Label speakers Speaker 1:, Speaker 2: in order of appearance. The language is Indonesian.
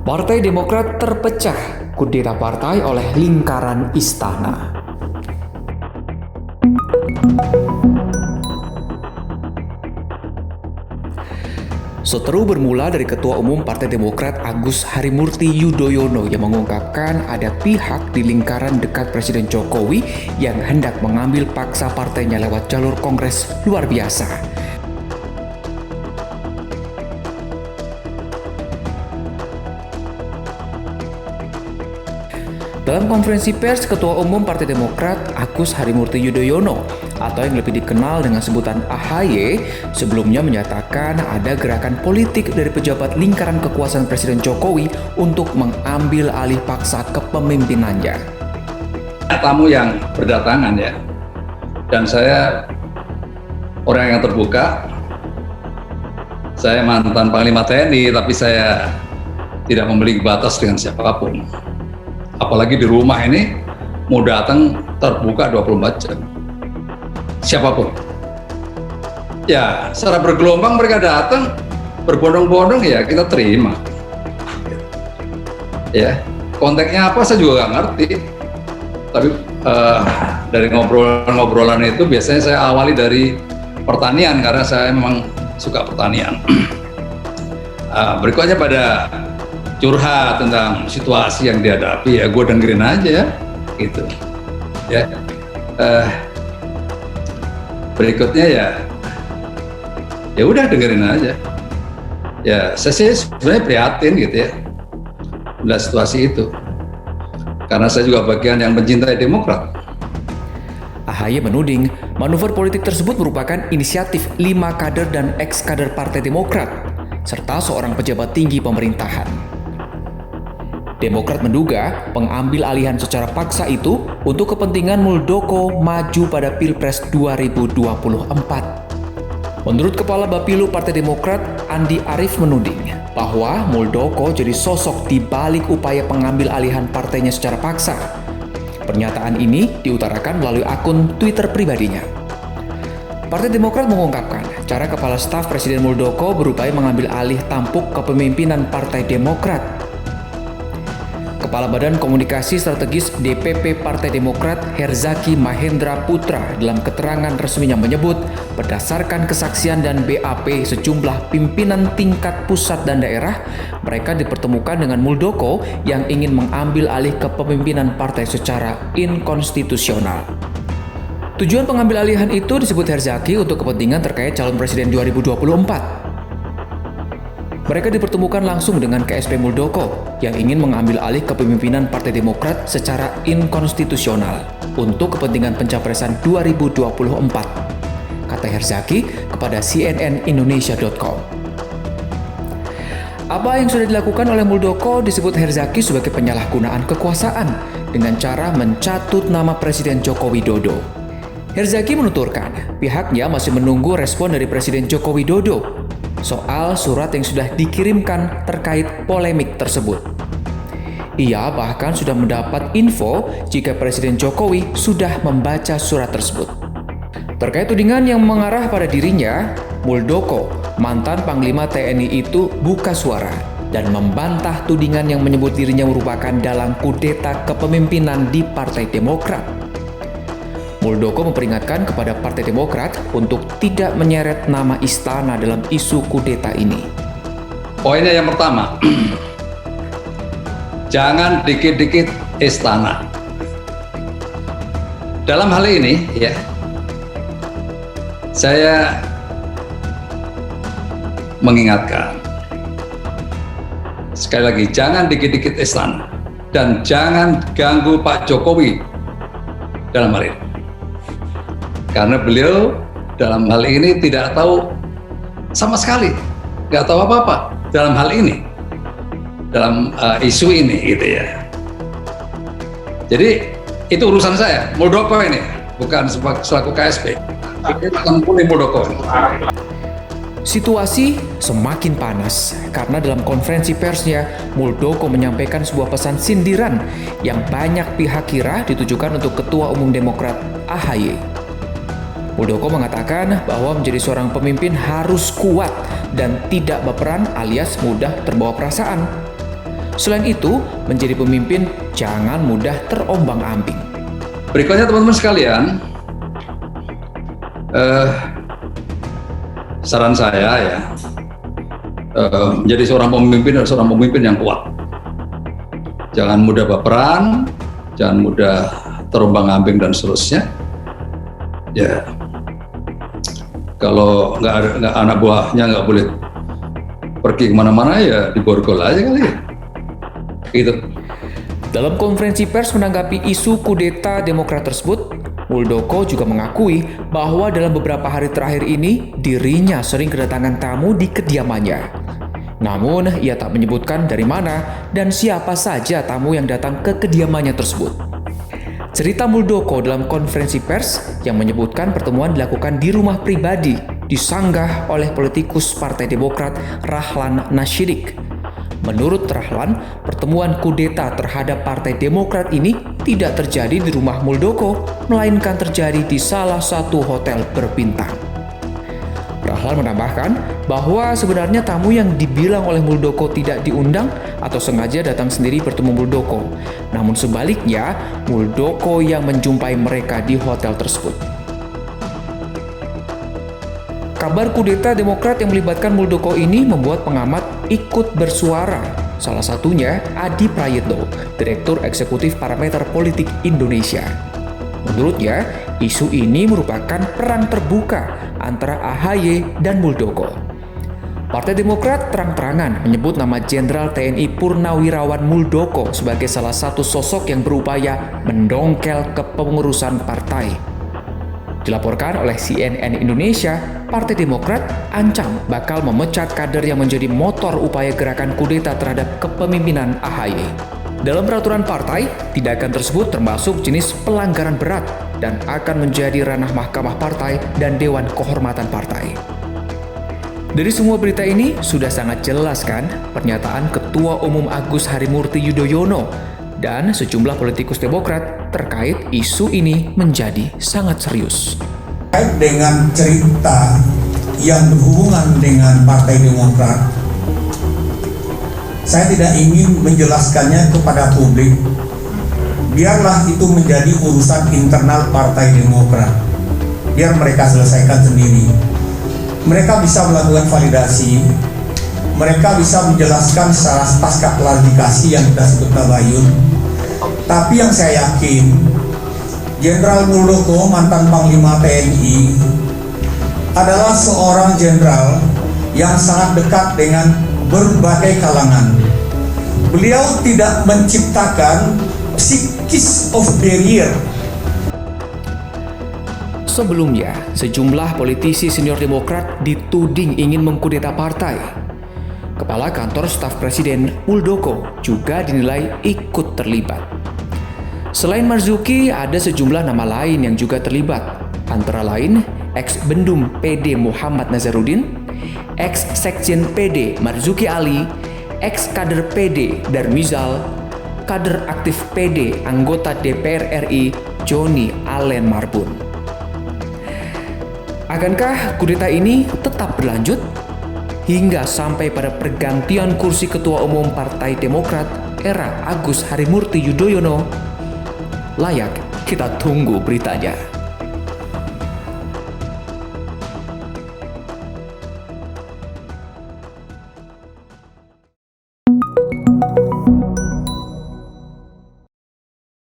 Speaker 1: Partai Demokrat terpecah, kudeta partai oleh lingkaran istana. Seteru bermula dari Ketua Umum Partai Demokrat Agus Harimurti Yudhoyono yang mengungkapkan ada pihak di lingkaran dekat Presiden Jokowi yang hendak mengambil paksa partainya lewat jalur kongres luar biasa. Dalam konferensi pers, Ketua Umum Partai Demokrat Agus Harimurti Yudhoyono atau yang lebih dikenal dengan sebutan AHY sebelumnya menyatakan ada gerakan politik dari pejabat lingkaran kekuasaan Presiden Jokowi untuk mengambil alih paksa kepemimpinannya.
Speaker 2: Tamu yang berdatangan ya, dan saya orang yang terbuka. Saya mantan Panglima TNI, tapi saya tidak memiliki batas dengan siapapun. Apalagi di rumah ini mau datang terbuka 24 jam. Siapapun. Ya, secara bergelombang mereka datang, berbondong-bondong ya kita terima. Ya, konteksnya apa saya juga nggak ngerti. Tapi dari ngobrolan itu biasanya saya awali dari pertanian karena saya memang suka pertanian. Berikutnya pada curhat tentang situasi yang dihadapi, ya gue dengerin aja gitu ya. Berikutnya ya udah dengerin aja ya. Saya sih sebenarnya prihatin gitu ya melihat situasi itu karena saya juga bagian yang mencintai Demokrat.
Speaker 1: AHY menuding manuver politik tersebut merupakan inisiatif 5 kader dan ex-kader Partai Demokrat serta seorang pejabat tinggi pemerintahan. Demokrat menduga pengambil alihan secara paksa itu untuk kepentingan Muldoko maju pada Pilpres 2024. Menurut Kepala Bapilu Partai Demokrat, Andi Arief menuding bahwa Muldoko jadi sosok di balik upaya pengambil alihan partainya secara paksa. Pernyataan ini diutarakan melalui akun Twitter pribadinya. Partai Demokrat mengungkapkan cara Kepala Staf Presiden Muldoko berupaya mengambil alih tampuk kepemimpinan Partai Demokrat. Kepala Badan Komunikasi Strategis DPP Partai Demokrat Herzaki Mahendra Putra dalam keterangan resminya menyebut berdasarkan kesaksian dan BAP sejumlah pimpinan tingkat pusat dan daerah, mereka dipertemukan dengan Muldoko yang ingin mengambil alih kepemimpinan partai secara inkonstitusional. Tujuan pengambil alihan itu disebut Herzaki untuk kepentingan terkait calon presiden 2024. Mereka dipertemukan langsung dengan KSP Muldoko yang ingin mengambil alih kepemimpinan Partai Demokrat secara inkonstitusional untuk kepentingan pencapresan 2024, kata Herzaki kepada cnnindonesia.com. Apa yang sudah dilakukan oleh Muldoko disebut Herzaki sebagai penyalahgunaan kekuasaan dengan cara mencatut nama Presiden Joko Widodo. Herzaki menuturkan pihaknya masih menunggu respon dari Presiden Joko Widodo soal surat yang sudah dikirimkan terkait polemik tersebut. Ia bahkan sudah mendapat info jika Presiden Jokowi sudah membaca surat tersebut. Terkait tudingan yang mengarah pada dirinya, Muldoko, mantan Panglima TNI itu buka suara dan membantah tudingan yang menyebut dirinya merupakan dalang kudeta kepemimpinan di Partai Demokrat. Muldoko memperingatkan kepada Partai Demokrat untuk tidak menyeret nama istana dalam isu kudeta ini.
Speaker 2: Poinnya yang pertama, jangan dikit-dikit istana. Dalam hal ini ya, saya mengingatkan sekali lagi, jangan dikit-dikit istana dan jangan ganggu Pak Jokowi dalam hal ini. Karena beliau dalam hal ini tidak tahu sama sekali, nggak tahu apa-apa dalam hal ini, dalam isu ini gitu ya. Jadi itu urusan saya, Muldoko ini, bukan selaku KSP. Itu ampuni Muldoko.
Speaker 1: Situasi semakin panas karena dalam konferensi persnya, Muldoko menyampaikan sebuah pesan sindiran yang banyak pihak kira ditujukan untuk Ketua Umum Demokrat AHY. Muldoko mengatakan bahwa menjadi seorang pemimpin harus kuat dan tidak baperan alias mudah terbawa perasaan. Selain itu, menjadi pemimpin jangan mudah terombang-ambing.
Speaker 2: Berikutnya teman-teman sekalian, saran saya ya, menjadi seorang pemimpin adalah seorang pemimpin yang kuat. Jangan mudah baperan, jangan mudah terombang-ambing dan seterusnya. Ya, kalau nggak anak buahnya nggak boleh pergi kemana-mana, ya diborgol aja kali ya. Gitu.
Speaker 1: Dalam konferensi pers menanggapi isu kudeta Demokrat tersebut, Muldoko juga mengakui bahwa dalam beberapa hari terakhir ini dirinya sering kedatangan tamu di kediamannya. Namun, ia tak menyebutkan dari mana dan siapa saja tamu yang datang ke kediamannya tersebut. Cerita Muldoko dalam konferensi pers yang menyebutkan pertemuan dilakukan di rumah pribadi disanggah oleh politikus Partai Demokrat Rahlan Nasidik. Menurut Rahlan, pertemuan kudeta terhadap Partai Demokrat ini tidak terjadi di rumah Muldoko, melainkan terjadi di salah satu hotel berbintang. Rahlan menambahkan bahwa sebenarnya tamu yang dibilang oleh Muldoko tidak diundang atau sengaja datang sendiri bertemu Muldoko. Namun sebaliknya, Muldoko yang menjumpai mereka di hotel tersebut. Kabar kudeta Demokrat yang melibatkan Muldoko ini membuat pengamat ikut bersuara. Salah satunya Adi Prayitno, Direktur Eksekutif Parameter Politik Indonesia. Menurutnya, isu ini merupakan perang terbuka antara AHY dan Muldoko. Partai Demokrat terang-terangan menyebut nama Jenderal TNI Purnawirawan Muldoko sebagai salah satu sosok yang berupaya mendongkel kepengurusan partai. Dilaporkan oleh CNN Indonesia, Partai Demokrat ancam bakal memecat kader yang menjadi motor upaya gerakan kudeta terhadap kepemimpinan AHY. Dalam peraturan partai, tindakan tersebut termasuk jenis pelanggaran berat dan akan menjadi ranah Mahkamah Partai dan Dewan Kehormatan Partai. Dari semua berita ini, sudah sangat jelas kan pernyataan Ketua Umum Agus Harimurti Yudhoyono dan sejumlah politikus Demokrat terkait isu ini menjadi sangat serius.
Speaker 3: Terkait dengan cerita yang berhubungan dengan Partai Demokrat, saya tidak ingin menjelaskannya kepada publik. Biarlah itu menjadi urusan internal Partai Demokrat. Biar mereka selesaikan sendiri. Mereka bisa melakukan validasi. Mereka bisa menjelaskan secara pasca klarifikasi yang kita sebut tabayun. Tapi yang saya yakin, Jenderal Muldoko, mantan Panglima TNI, adalah seorang jenderal yang sangat dekat dengan berbagai kalangan. Beliau tidak menciptakan psikis of barrier.
Speaker 1: Sebelumnya, sejumlah politisi senior Demokrat dituding ingin mengkudeta partai. Kepala Kantor Staf Presiden Muldoko juga dinilai ikut terlibat. Selain Marzuki, ada sejumlah nama lain yang juga terlibat, antara lain ex-Bendum PD Muhammad Nazarudin, ex-Sekjen PD Marzuki Ali, ex-kader PD Darmizal, kader aktif PD anggota DPR RI Joni Allen Marbun. Akankah kudeta ini tetap berlanjut hingga sampai pada pergantian kursi Ketua Umum Partai Demokrat era Agus Harimurti Yudhoyono? Layak kita tunggu beritanya.